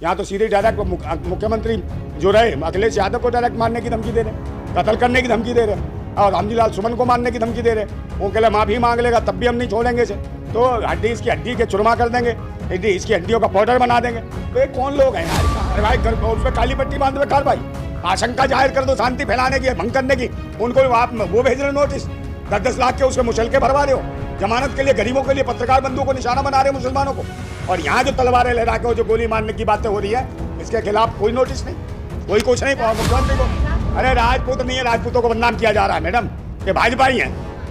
यहाँ तो सीधे डायरेक्ट मुख्यमंत्री जो रहे अखिलेश यादव को डायरेक्ट मारने की धमकी दे रहे, कत्ल करने की धमकी दे रहे, और रामजीलाल सुमन को मारने की धमकी दे रहे। वो कहले माफी मांग लेगा तब भी हम नहीं छोड़ेंगे इसे, तो हड्डी इसकी हड्डी के चुरमा कर देंगे, इसकी हड्डियों का पाउडर बना देंगे। तो ये कौन लोग हैं यार? कार्रवाई कर, उस पर काली पट्टी बांध दो, कार्रवाई, आशंका जाहिर कर दो शांति फैलाने की, भंग करने की। उनको आप वो भेज रहे नोटिस, 10-10 लाख के उसके मुशल्के भरवा रहे हो, जमानत के लिए, गरीबों के लिए, पत्रकार बंधुओं को निशाना बना रहे हो, मुसलमानों को। और यहाँ जो तलवारें लहरा के जो गोली मारने की बातें हो रही है, इसके खिलाफ कोई नोटिस नहीं, कोई कुछ नहीं मुख्यमंत्री को। अरे राजपूत नहीं है, राजपूतों को बदनाम किया जा रहा है मैडम, ये भाजपा ही है,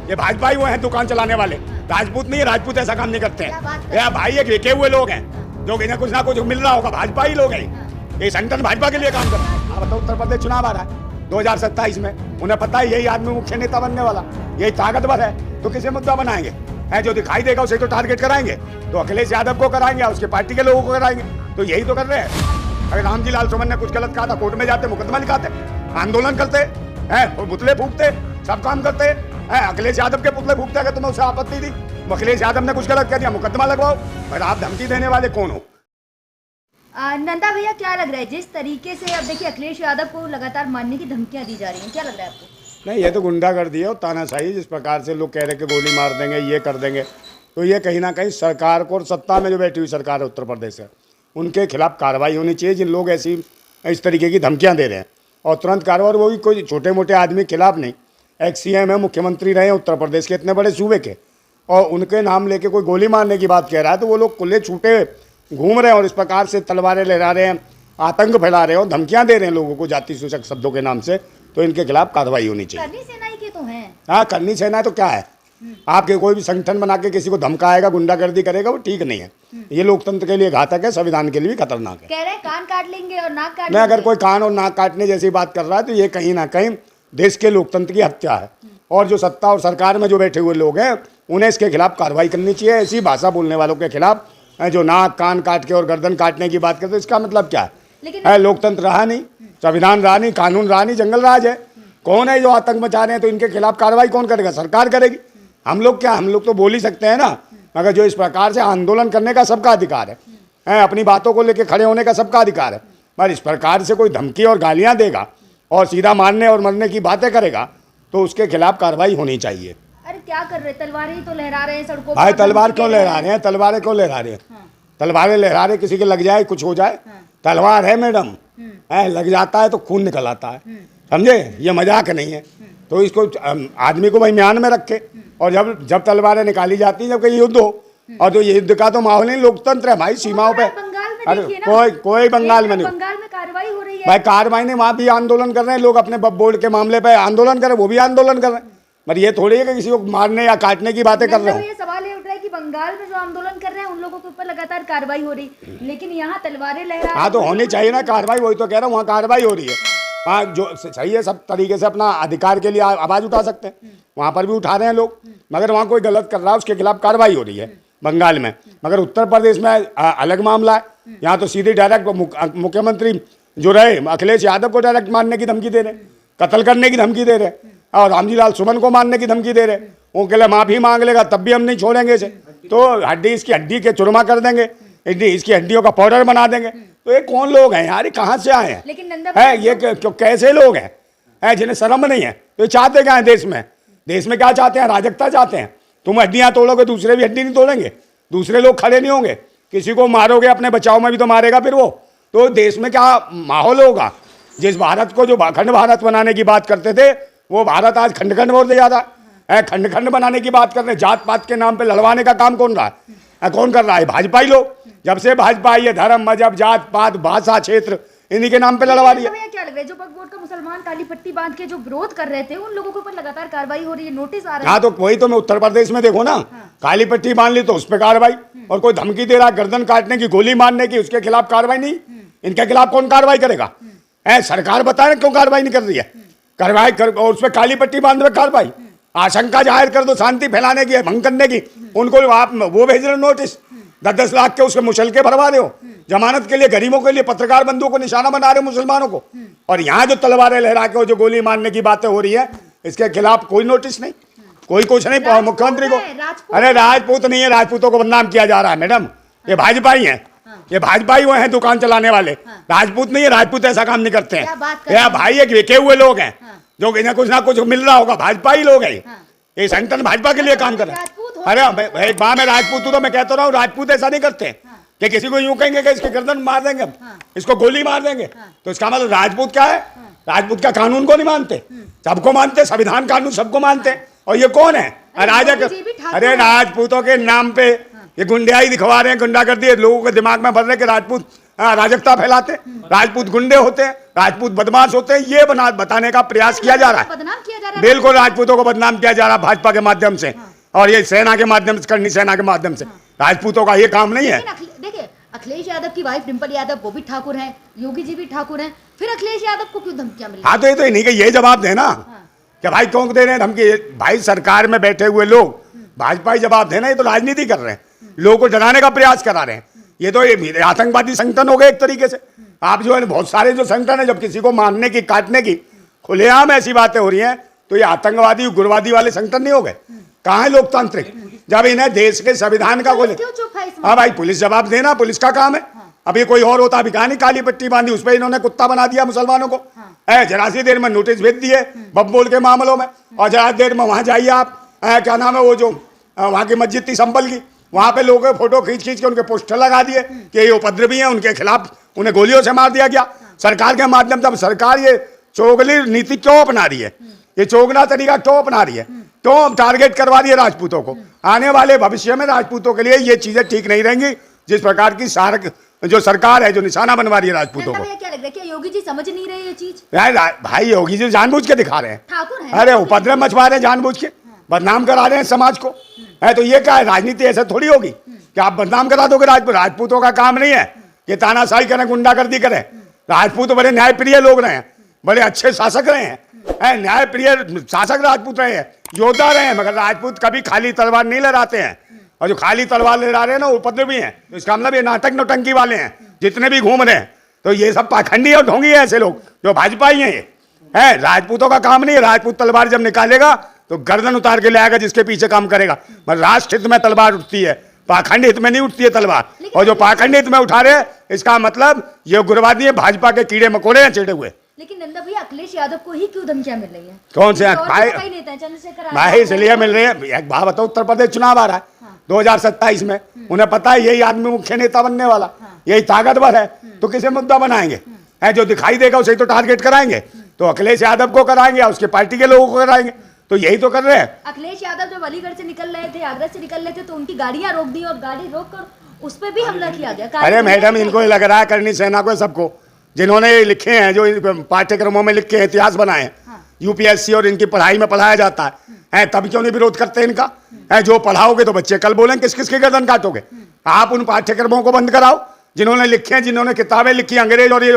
ये भाजपा ही वो हैं दुकान चलाने वाले, राजपूत नहीं है। राजपूत ऐसा काम नहीं करते हैं, ये भाई एक लिखे हुए लोग हैं जो इन्हें कुछ ना कुछ मिल रहा होगा, भाजपा ही लोग हैं, ये संगठन भाजपा के लिए काम कर रहा है। बताओ, उत्तर प्रदेश चुनाव आ रहा है 2027 में, उन्हें पता है यही आदमी मुख्य नेता बनने वाला, यही ताकतवर है, तो किसे मुद्दा बनाएंगे? है जो दिखाई देगा उसे तो टारगेट कराएंगे, तो अखिलेश यादव को कराएंगे, उसके पार्टी के लोगों को कराएंगे, तो यही तो कर रहे हैं। अगर रामजीलाल सुमन ने कुछ गलत कहा था, कोर्ट में जाते, मुकदमा लिखाते, आंदोलन करते हैं, पुतले फूकते, सब काम करते हैं। अखिलेश यादव के पुतले फूकते, अगर तुम्हें उससे आपत्ति थी, अखिलेश यादव ने कुछ गलत कह दिया, मुकदमा लगवाओ, पर आप धमकी देने वाले कौन हो? नंदा भैया, क्या लग रहा है जिस तरीके से अब देखिए अखिलेश यादव को लगातार मारने की धमकियां दी जा रही हैं, क्या लग रहा है आपको? नहीं, ये तो गुंडागर्दी है और तानाशाही। जिस प्रकार से लोग कह रहे कि गोली मार देंगे, ये कर देंगे, तो ये कहीं ना कहीं सरकार को, और सत्ता में जो बैठी हुई सरकार है उत्तर प्रदेश है, उनके खिलाफ कार्रवाई होनी चाहिए। जिन लोग ऐसी इस तरीके की धमकियां दे रहे हैं, और तुरंत कार्रवाई, वो भी कोई छोटे मोटे आदमी के खिलाफ नहीं, एक सीएम है, मुख्यमंत्री रहे हैं उत्तर प्रदेश के, इतने बड़े सूबे के, और उनके नाम लेके कोई गोली मारने की बात कह रहा है, तो वो लोग खुले छूटे घूम रहे हैं और इस प्रकार से तलवारें लहरा रहे हैं, आतंक फैला रहे हैं और धमकियां दे रहे हैं लोगों को जाति सूचक शब्दों के नाम से, तो इनके खिलाफ कार्रवाई होनी चाहिए। करनी सेनाई के तो हैं। हाँ, करनी सेना तो क्या है, आपके कोई भी संगठन बना के किसी को धमकाएगा, गुंडागर्दी करेगा, वो ठीक नहीं है। ये लोकतंत्र के लिए घातक है, संविधान के लिए भी खतरनाक है। कह रहे हैं कान काट लेंगे और नाक काट लेंगे। अगर कोई कान और नाक काटने जैसी बात कर रहा है, तो ये कहीं ना कहीं देश के लोकतंत्र की हत्या है, और जो सत्ता और सरकार में जो बैठे हुए लोग हैं, उन्हें इसके खिलाफ कार्रवाई करनी चाहिए। ऐसी भाषा बोलने वालों के खिलाफ, जो नाक कान काट के और गर्दन काटने की बात करते, इसका मतलब क्या है? लोकतंत्र रहा नहीं, संविधान रहा नहीं, कानून रहा नहीं, जंगल राज है। कौन है जो आतंक मचा रहे हैं? तो इनके खिलाफ कार्रवाई कौन करेगा? सरकार करेगी। हम लोग क्या, हम लोग तो बोल ही सकते हैं ना, मगर जो इस प्रकार से आंदोलन करने का सबका अधिकार है, अपनी बातों को लेकर खड़े होने का सबका अधिकार है, पर इस प्रकार से कोई धमकी और गालियां देगा और सीधा मारने और मरने की बातें करेगा, तो उसके खिलाफ कार्रवाई होनी चाहिए। अरे क्या कर रहे हैं, तलवारें ही तो लहरा रहे हैं सड़कों पर। भाई तलवार क्यों लहरा रहे हैं? तलवारें क्यों लहरा रहे हैं? तलवारें लहरा रहे, किसी के लग जाए, कुछ हो जाए, तलवार है मैडम, लग जाता है तो खून निकल आता है, समझे? ये मजाक नहीं है। तो इसको आदमी को भाई म्यान में रखे, और जब तलवारें निकाली जाती हैं, जब कहीं युद्ध हो, और जो युद्ध का तो माहौल नहीं, लोकतंत्र है भाई, सीमाओं पे। अरे कोई बंगाल में नहीं, बंगाल में कार्रवाई हो रही है भाई, कार्रवाई नहीं, वहाँ भी आंदोलन कर रहे हैं लोग, अपने बोर्ड के मामले पे आंदोलन कर रहे हैं, वो भी आंदोलन कर रहे हैं। पर ये थोड़ी है कि किसी को मारने या काटने की बातें कर रहे हो। ये सवाल ये उठ रहा है कि बंगाल में जो आंदोलन कर रहे हैं उन लोगों के ऊपर लगातार कार्रवाई हो रही, लेकिन यहाँ तलवारें लहरा। हाँ, तो होनी चाहिए ना कार्रवाई, वही तो कह रहा हूँ, वहाँ कार्रवाई हो रही है। हाँ, जो सही है, सब तरीके से अपना अधिकार के लिए आवाज़ उठा सकते हैं, वहाँ पर भी उठा रहे हैं लोग, मगर वहाँ कोई गलत कर रहा है उसके खिलाफ कार्रवाई हो रही है बंगाल में। मगर उत्तर प्रदेश में अलग मामला है, यहाँ तो सीधे डायरेक्ट मुख्यमंत्री जो रहे अखिलेश यादव को डायरेक्ट मारने की धमकी दे रहे, कत्ल करने की धमकी दे रहे, और रामजीलाल सुमन को मारने की धमकी दे रहे। वो कहले माफी मांग लेगा तब भी हम नहीं छोड़ेंगे इसे, तो हड्डी इसकी हड्डी के चुरमा कर देंगे, इसकी हड्डियों का पाउडर बना देंगे। तो ये कौन लोग हैं यार? कहाँ से आए हैं? लेकिन ये कैसे लोग हैं जिन्हें शर्म नहीं है? तो चाहते क्या है देश में? देश में क्या चाहते हैं? राजकता चाहते हैं। तुम हड्डियाँ तोड़ोगे, दूसरे भी हड्डी नहीं तोड़ेंगे, दूसरे लोग खड़े नहीं होंगे, किसी को मारोगे अपने बचाव में भी तो मारेगा फिर वो। तो देश में क्या माहौल होगा? जिस भारत को जो अखंड भारत बनाने की बात करते थे, वो भारत आज खंड खंड बोलते ज्यादा है, खंड खंड बनाने की बात कर रहे हैं। जात पात के नाम पे लड़वाने का काम कौन रहा है? कौन कर रहा है? भाजपा ही लोग। जब से भाजपा आई है, धर्म, मजहब, जात पात, भाषा, क्षेत्र, इन्हीं के नाम पे लड़वा दिया। क्या लग रहा है जो वक्फ बोर्ड का मुसलमान काली पट्टी बांध के जो विरोध कर रहे थे, उन लोगों के ऊपर लगातार कार्रवाई हो रही है, नोटिस आ रहे हैं? हाँ, तो वही तो मैं उत्तर प्रदेश में देखो ना, काली पट्टी बांध ली तो उस पर कार्रवाई, और कोई धमकी दे रहा गर्दन काटने की, गोली मारने की, उसके खिलाफ कार्रवाई नहीं। इनके खिलाफ कौन कार्रवाई करेगा? सरकार बताए क्यों कार्रवाई नहीं कर रही है? कार्रवाई कर, और उस पर काली पट्टी बांध कार्रवाई, आशंका जाहिर कर दो शांति फैलाने की, भंग करने की। उनको आप वो भेज रहे नोटिस, 10-10 लाख के उसके मुशल्के भरवा रहे हो, जमानत के लिए, गरीबों के लिए, पत्रकार बंधुओं को निशाना बना रहे हो, मुसलमानों को। और यहाँ जो तलवारें लहरा के जो गोली मारने की बातें हो रही है, इसके खिलाफ कोई नोटिस नहीं, कोई कुछ नहीं मुख्यमंत्री को। अरे राजपूत नहीं है, राजपूतों को बदनाम किया जा रहा है मैडम, ये भाजपा ही है, ये भाजपा ही वो हैं दुकान चलाने वाले, हाँ। राजपूत नहीं है, राजपूत ऐसा काम नहीं करते क्या बात हैं। कर रहे ये हैं? भाई एक विके हुए लोग हैं, हाँ। जो इन्हें कुछ ना कुछ मिल रहा होगा, भाजपा ही लोग हैं हाँ। ये संगठन भाजपा के लिए काम कर रहे राजपूत हो। हैं। अरे भाई माँ में राजपूत हूँ तो मैं कहता रहा हूँ, राजपूत ऐसा नहीं करते हाँ। कि किसी को यूं कहेंगे कि इसके गर्दन मार देंगे, हाँ। इसको गोली मार देंगे, हाँ। तो इसका मतलब राजपूत क्या है? राजपूत क्या कानून को नहीं मानते? सबको मानते, संविधान कानून सबको मानते। और ये कौन है? अराजक। मोदी जी भी ठाकुर अरे हैं। राजपूतों के नाम पे ये गुंडियाई दिखवा रहे हैं, गुंडागर्दी है, लोगों के दिमाग में भर रहे कि राजपूत अराजकता फैलाते, राजपूत गुंडे होते हैं, राजपूत बदमाश होते हैं, ये बताने का प्रयास किया जा रहा है। बदनाम किया जा रहा है। बिल्कुल राजपूतों को बदनाम किया जा रहा है भाजपा के माध्यम से, और ये सेना के माध्यम से, करनी सेना के माध्यम से। राजपूतों का ये काम नहीं है। लेकिन देखिए अखिलेश यादव की वाइफ डिम्पल यादव वो भी ठाकुर हैं, योगी जी भी ठाकुर हैं, फिर अखिलेश यादव को क्यों धमकियां मिल रही हाँ तो ये तो नहीं कि ये जवाब देना कि भाई क्यों दे रहे हैं धमकी? भाई सरकार में बैठे हुए लोग भाजपा ही जवाब देना, ये तो राजनीति कर रहे हैं, लोगों को डराने का प्रयास करा रहे हैं। ये तो ये आतंकवादी संगठन हो गए एक तरीके से। आप जो है बहुत सारे जो संगठन है, जब किसी को मारने की, काटने की खुलेआम ऐसी बातें हो रही हैं, तो ये आतंकवादी उग्रवादी वाले संगठन नहीं हो गए? कहाँ है लोकतांत्रिक? जब इन्हें देश के संविधान का बोले, क्यों चुप है इसमें? हाँ भाई पुलिस जवाब देना, पुलिस का काम है। अभी कोई और होता, अभी कहा नहीं काली पट्टी बांधी, उस पर इन्होंने कुत्ता बना दिया मुसलमानों को। जरा सी देर में नोटिस भेज दिए बब्बोल के मामलों में, और जरा देर में वहां जाइए आप, क्या नाम है वो जो वहां की मस्जिद थी संभल की, वहां पे लोगों के फोटो खींच खींच के उनके पोस्टर लगा दिए कि ये उपद्रवी हैं, उनके खिलाफ उन्हें गोलियों से मार दिया गया सरकार के माध्यम से। अब सरकार ये चोगली नीति क्यों अपना रही है? ये चोगला तरीका क्यों अपना रही है? क्यों टारगेट करवा रही है राजपूतों को? आने वाले भविष्य में राजपूतों के लिए ये चीजें ठीक नहीं रहेंगी, जिस प्रकार की जो सरकार है, जो निशाना बनवा रही है राजपूतों को। क्या लग रहा है, क्या योगी जी समझ नहीं रहे ये चीज? भाई योगी जी जानबूझ के दिखा रहे हैं, ठाकुर हैं। अरे उपद्रव मचवा रहे हैं जानबूझ के, बदनाम करा रहे हैं समाज को। है तो ये क्या है? राजनीति ऐसे थोड़ी होगी कि आप बदनाम करा दोगे राजपूतों का काम नहीं है कि तानाशाही करें, गुंडागर्दी करें। राजपूत बड़े न्यायप्रिय लोग रहे हैं, बड़े अच्छे शासक रहे हैं, न्यायप्रिय शासक राजपूत रहे हैं, योद्धा रहे हैं, मगर राजपूत कभी खाली तलवार नहीं लहराते हैं। और जो खाली तलवार लहरा रहे हैं ना, उपद्रवी हैं। तो इसका मतलब ये नाटक नौटंकी वाले हैं जितने भी घूम रहे हैं, तो ये सब पाखंडी और ढोंगी है ऐसे लोग, जो भाजपा ही हैं। ये राजपूतों का काम नहीं है। राजपूत तलवार जब निकालेगा तो गर्दन उतार के ले आएगा जिसके पीछे काम करेगा। मगर राष्ट्र हित में तलवार उठती है, पाखंड हित में नहीं उठती है तलवार। और जो पाखंड हित में उठा रहे हैं, इसका मतलब ये उग्रवादी है, भाजपा के कीड़े मकोड़े हैं चिड़े हुए। लेकिन नंदा भैया अखिलेश यादव को ही क्यों धमकियां मिल रही हैं? कौन से भाई भाई इसलिए मिल रही है, एक बात बताओ, उत्तर प्रदेश चुनाव आ रहा है 2027 में, उन्हें पता है यही आदमी मुख्य नेता बनने वाला, यही ताकतवर है, तो किसे मुद्दा बनाएंगे? है जो दिखाई देगा उसे तो टारगेट कराएंगे, तो अखिलेश यादव को कराएंगे और उसके पार्टी के लोगों को कराएंगे। तो यही तो कर रहे हैं। अखिलेश यादव जब अलीगढ़ से निकल रहे थे, आगरा से निकल रहे थे, तो उनकी गाड़ियां रोक दी और गाड़ी रोक कर उस पर भी हमला किया गया। अरे मैडम, इनको लग रहा है करनी सेना को, सबको जिन्होंने लिखे हैं, जो पाठ्यक्रमों में लिख के इतिहास बनाए हैं, यूपीएससी और इनकी पढ़ाई में पढ़ाया जाता है, तब क्यों नहीं विरोध करते इनका? है जो पढ़ाओगे तो बच्चे कल बोलेंगे किस किस की गर्दन काटोगे? आप उन पाठ्यक्रमों को बंद कराओ जिन्होंने लिखे हैं, जिन्होंने किताबें लिखी, अंग्रेज और ये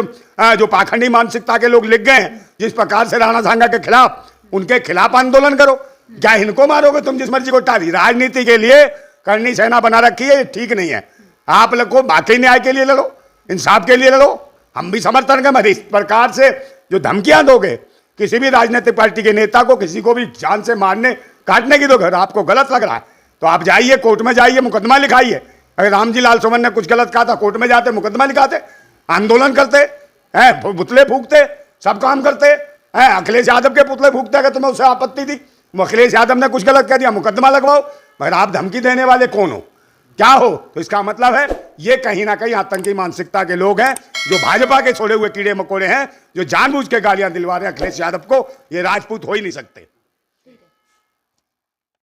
जो पाखंडी मानसिकता के लोग लिख गए हैं, जिस प्रकार से राणा सांगा के खिलाफ, उनके खिलाफ आंदोलन करो। क्या इनको मारोगे तुम जिस मर्जी को? टाली राजनीति के लिए करनी सेना बना रखी है, ये ठीक नहीं है। आप लोग को बाकी न्याय के लिए लड़ो, इंसाफ के लिए लड़ो, हम भी समर्थन करें। मगर इस प्रकार से जो धमकियां दोगे किसी भी राजनीतिक पार्टी के नेता को, किसी को भी जान से मारने काटने की, तो घर आपको गलत लग रहा है तो आप जाइए, कोर्ट में जाइए, मुकदमा लिखाइए। अगर रामजी लाल सुमन ने कुछ गलत कहा था, कोर्ट में जाते, मुकदमा लिखाते, आंदोलन करते हैं, पुतले फूकते, सब काम करते हैं। अखिलेश यादव के पुतले फूकते अगर तुम्हें उससे आपत्ति थी, अखिलेश यादव ने कुछ गलत कह दिया, मुकदमा लगवाओ। मगर आप धमकी देने वाले कौन हो, क्या हो? तो इसका मतलब है ये कहीं ना कहीं आतंकी मानसिकता के लोग हैं, जो भाजपा के छोड़े हुए कीड़े मकोड़े हैं, जो जानबूझ के गालियां दिलवा रहे हैं अखिलेश यादव को। ये राजपूत हो ही नहीं सकते।